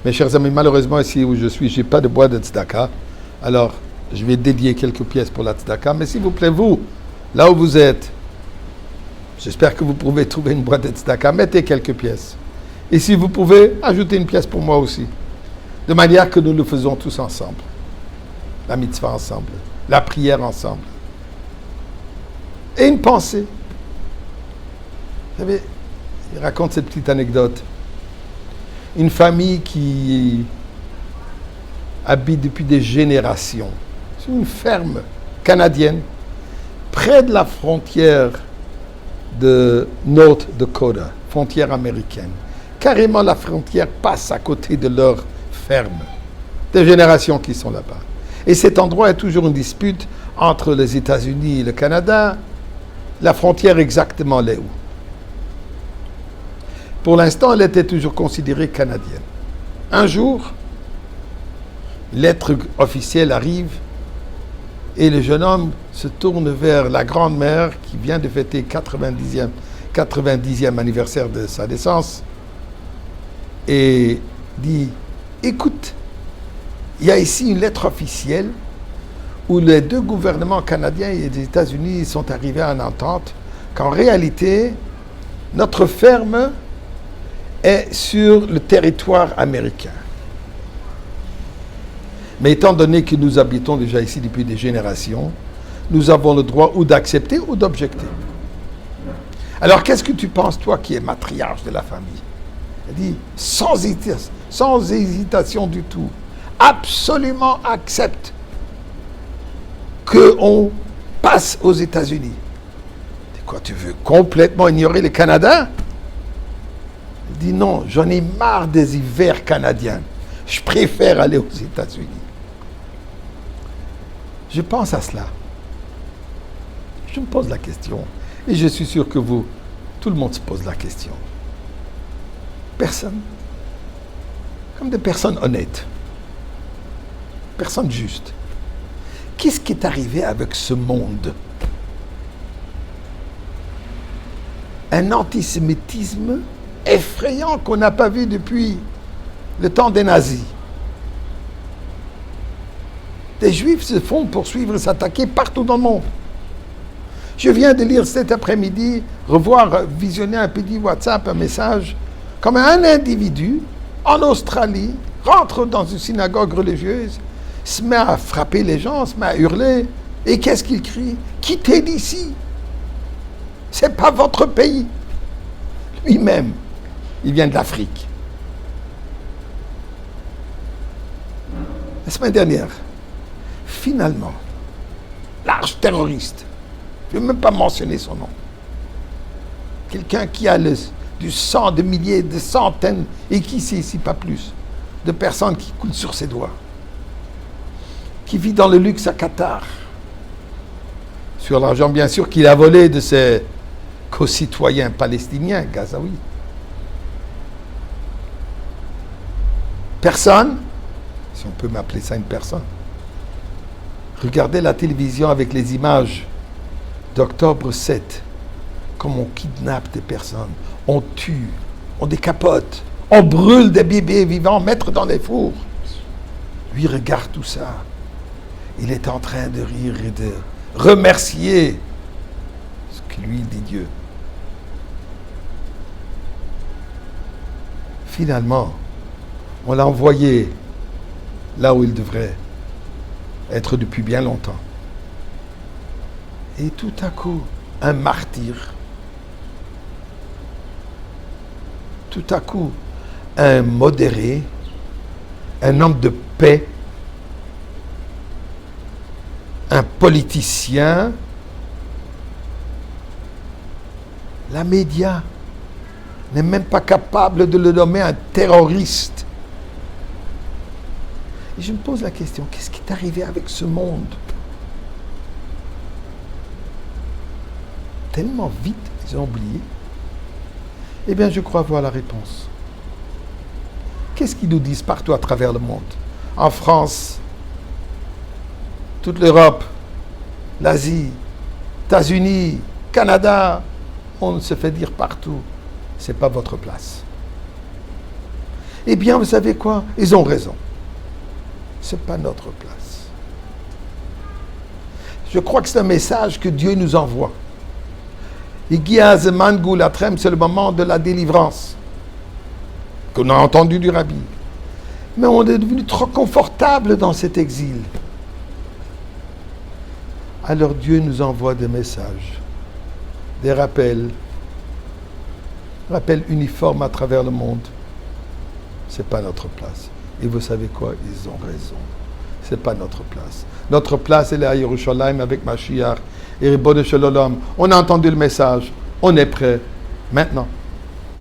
Mes chers amis, malheureusement ici où je suis, je n'ai pas de boîte de tzedaka. Alors, je vais dédier quelques pièces pour la tzedaka. Mais s'il vous plaît, vous, là où vous êtes, j'espère que vous pouvez trouver une boîte de tzedaka. Mettez quelques pièces. Et si vous pouvez, ajoutez une pièce pour moi aussi. De manière que nous le faisons tous ensemble. La mitzvah ensemble. La prière ensemble. Et une pensée. Vous savez, il raconte cette petite anecdote. Une famille qui habite depuis des générations. C'est une ferme canadienne, près de la frontière de North Dakota, frontière américaine. Carrément, la frontière passe à côté de leur ferme. Des générations qui sont là-bas. Et cet endroit est toujours une dispute entre les États-Unis et le Canada. La frontière exactement l'est où? Pour l'instant, elle était toujours considérée canadienne. Un jour, lettre officielle arrive et le jeune homme se tourne vers la grand-mère qui vient de fêter 90e anniversaire de sa naissance et dit « Écoute, il y a ici une lettre officielle où les deux gouvernements canadiens et des États-Unis sont arrivés à une entente qu'en réalité, notre ferme est sur le territoire américain. Mais étant donné que nous habitons déjà ici depuis des générations, nous avons le droit ou d'accepter ou d'objecter. Alors qu'est-ce que tu penses, toi qui es matriarche de la famille? Elle dit, sans hésitation du tout, absolument accepte qu'on passe aux États-Unis. Quoi, tu veux complètement ignorer le Canada? Il dit non, j'en ai marre des hivers canadiens. Je préfère aller aux États-Unis. Je pense à cela. Je me pose la question. Et je suis sûr que vous, tout le monde se pose la question. Personne. Comme des personnes honnêtes. Personnes justes. Qu'est-ce qui est arrivé avec ce monde? Un antisémitisme effrayant qu'on n'a pas vu depuis le temps des nazis. Des juifs se font poursuivre et s'attaquer partout dans le monde. Je viens de lire cet après-midi, visionner un petit WhatsApp, un message, comme un individu en Australie rentre dans une synagogue religieuse, se met à frapper les gens, se met à hurler, et qu'est-ce qu'il crie? Quittez d'ici! C'est pas votre pays! Lui-même, il vient de l'Afrique. La semaine dernière, finalement, l'arche terroriste, je ne vais même pas mentionner son nom, quelqu'un qui a du sang de milliers, de centaines, et qui sait ici pas plus, de personnes qui coulent sur ses doigts, qui vit dans le luxe à Qatar, sur l'argent bien sûr qu'il a volé de ses concitoyens palestiniens, gazaouis. Personne, si on peut m'appeler ça une personne, regardez la télévision avec les images d'octobre 7, comme on kidnappe des personnes, on tue, on décapote, on brûle des bébés vivants, mettre dans des fours. Lui regarde tout ça. Il est en train de rire et de remercier ce que lui dit Dieu. Finalement, on l'a envoyé là où il devrait être depuis bien longtemps. Et tout à coup, un martyr. Tout à coup, un modéré, un homme de paix, un politicien, la média n'est même pas capable de le nommer un terroriste. Et je me pose la question, qu'est-ce qui est arrivé avec ce monde? Tellement vite, ils ont oublié. Eh bien, je crois avoir la réponse. Qu'est-ce qu'ils nous disent partout à travers le monde? En France, toute l'Europe, l'Asie, États-Unis, Canada, on se fait dire partout. Ce n'est pas votre place. Eh bien, vous savez quoi? Ils ont raison. Ce n'est pas notre place. Je crois que c'est un message que Dieu nous envoie. C'est le moment de la délivrance qu'on a entendu du Rabbi. Mais on est devenu trop confortable dans cet exil. Alors Dieu nous envoie des messages, des rappels uniformes à travers le monde. Ce n'est pas notre place. Et vous savez quoi? Ils ont raison. Ce n'est pas notre place. Notre place, elle est à Yerushalayim avec Mashiach et Ribono Shel Olam. On a entendu le message. On est prêt. Maintenant,